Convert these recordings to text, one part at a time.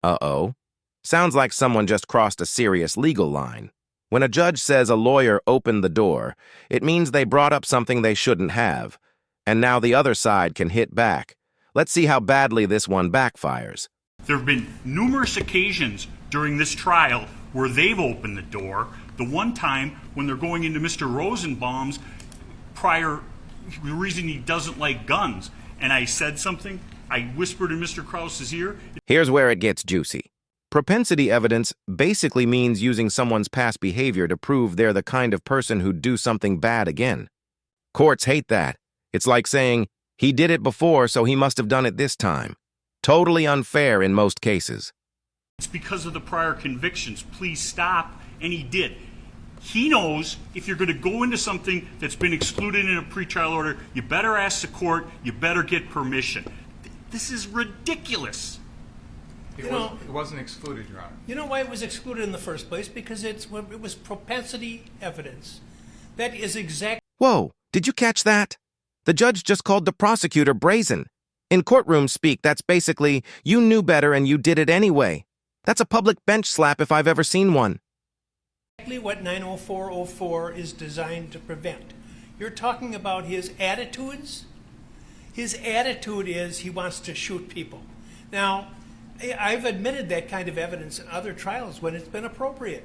Uh-oh. Sounds like someone just crossed a serious legal line. When a judge says a lawyer opened the door, it means they brought up something they shouldn't have. And now the other side can hit back. Let's see how badly this one backfires. There have been numerous occasions during this trial where they've opened the door. The one time when they're going into Mr. Rosenbaum's prior reason he doesn't like guns. And I said something, I whispered in Mr. Krause's ear. Here's where it gets juicy. Propensity evidence basically means using someone's past behavior to prove they're the kind of person who'd do something bad again. Courts hate that. It's like saying, he did it before, so he must have done it this time. Totally unfair in most cases. It's because of the prior convictions. Please stop. And he did. He knows if you're going to go into something that's been excluded in a pretrial order, you better ask the court, you better get permission. This is ridiculous. It wasn't excluded, Your Honor. You know why it was excluded in the first place? Because it was propensity evidence. That is exactly... Whoa, did you catch that? The judge just called the prosecutor Brazen. In courtroom speak, that's basically, you knew better and you did it anyway. That's a public bench slap if I've ever seen one. Exactly what 90404 is designed to prevent. You're talking about his attitudes. His attitude is he wants to shoot people. Now, I've admitted that kind of evidence in other trials when it's been appropriate.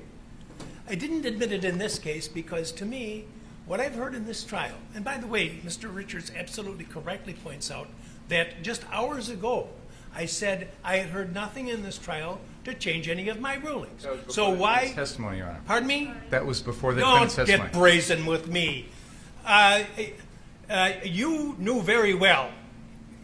I didn't admit it in this case because, to me, what I've heard in this trial, and by the way, Mr. Richards absolutely correctly points out that just hours ago, I said I had heard nothing in this trial to change any of my rulings. So why? Testimony, Your Honor. Pardon me? That was before the defense testimony. Don't get brazen with me. You knew very well.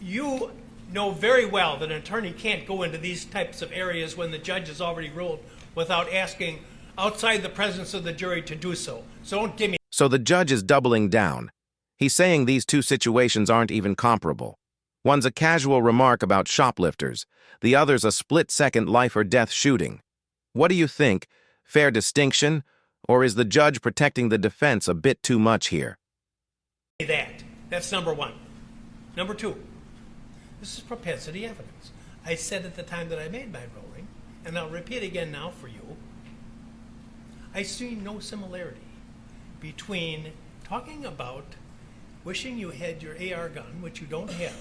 You know very well that an attorney can't go into these types of areas when the judge has already ruled without asking outside the presence of the jury to do so. So don't give me... So the judge is doubling down. He's saying these two situations aren't even comparable. One's a casual remark about shoplifters. The other's a split-second life-or-death shooting. What do you think? Fair distinction? Or is the judge protecting the defense a bit too much here? That's number one. Number two, this is propensity evidence. I said at the time that I made my ruling, and I'll repeat again now for you, I see no similarity between talking about wishing you had your AR gun, which you don't have,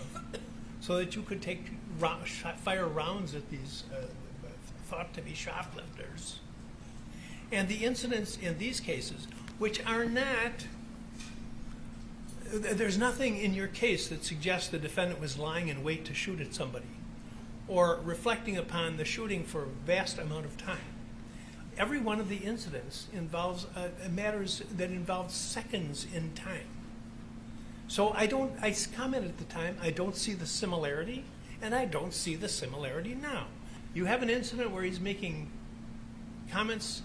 so that you could fire rounds at these thought to be shoplifters, and the incidents in these cases, which are not, there's nothing in your case that suggests the defendant was lying in wait to shoot at somebody or reflecting upon the shooting for a vast amount of time. Every one of the incidents involves matters that involve seconds in time. So I commented at the time, I don't see the similarity, and I don't see the similarity now. You have an incident where he's making comments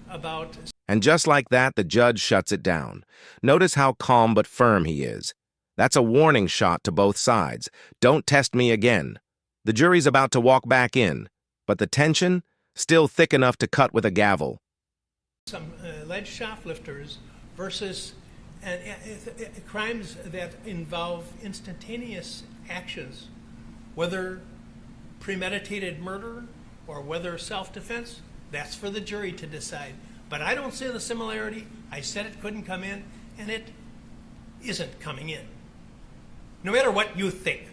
about... And just like that, the judge shuts it down. Notice how calm but firm he is. That's a warning shot to both sides. Don't test me again. The jury's about to walk back in, but the tension, still thick enough to cut with a gavel. Some alleged shoplifters versus crimes that involve instantaneous actions, whether premeditated murder or whether self-defense, that's for the jury to decide. But I don't see the similarity. I said it couldn't come in, and it isn't coming in, no matter what you think.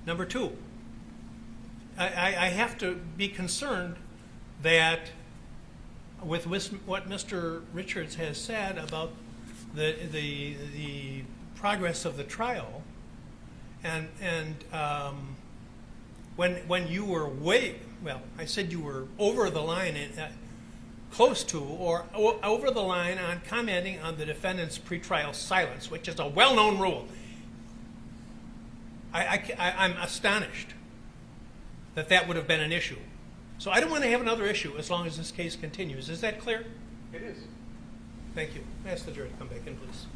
Number two, I have to be concerned that with what Mr. Richards has said about the progress of the trial, and when you were I said you were over the line, close to, or over the line on commenting on the defendant's pretrial silence, which is a well-known rule. I'm astonished that would have been an issue. So I don't want to have another issue as long as this case continues. Is that clear? It is. Thank you. Ask the jury to come back in, please.